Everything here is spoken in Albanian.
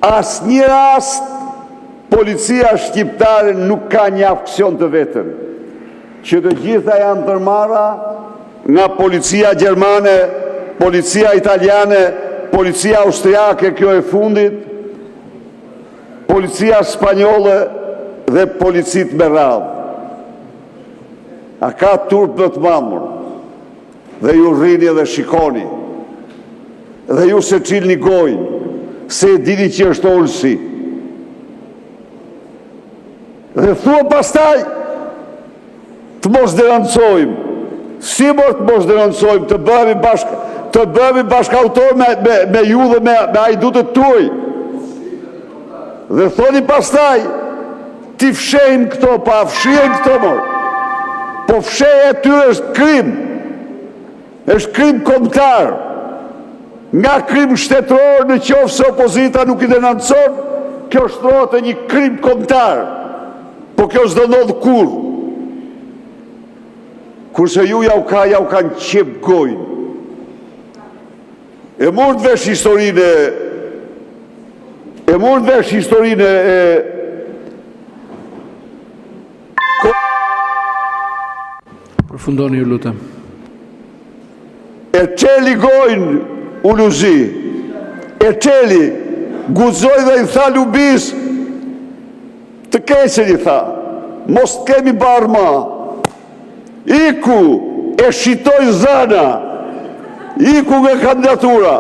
as një rast policia shqiptare nuk ka një aksion të vetëm, që të gjitha janë ndërmarra nga policia gjermane, policia italiane, policia austriake, kjo e fundit, policia spanjolle dhe policit me radhë. A ka turp në të mamur, dhe ju rrini dhe shikoni, dhe ju se qilni gojnë, se e dini që është olësi. Dhe thua pastaj, të mos denoncojmë. Si mos të mos denoncojmë, të bëhemi bashkautor me ju dhe me hajdutët tuaj. Dhe thoni pastaj, ti fshejmë këto, pa fshejmë këto morë. Po fshejë e tyre është krim. është krim kombëtar. Nga krim shtetëror në qoftë se opozita nuk i denoncon, kjo shtrohet e një krim kombëtar. Po kjo s'do ndodh kurrë. Kurse ju jau kanë qep gojnë. E mund vesh historinë Përfundoni ju lutem. E qeli gojnë Uluzi, e qeli guxoj dhe i tha Lubis, të keqen i tha, mos të kemi barë ma, iku e shitoj zana, iku nga kandidatura.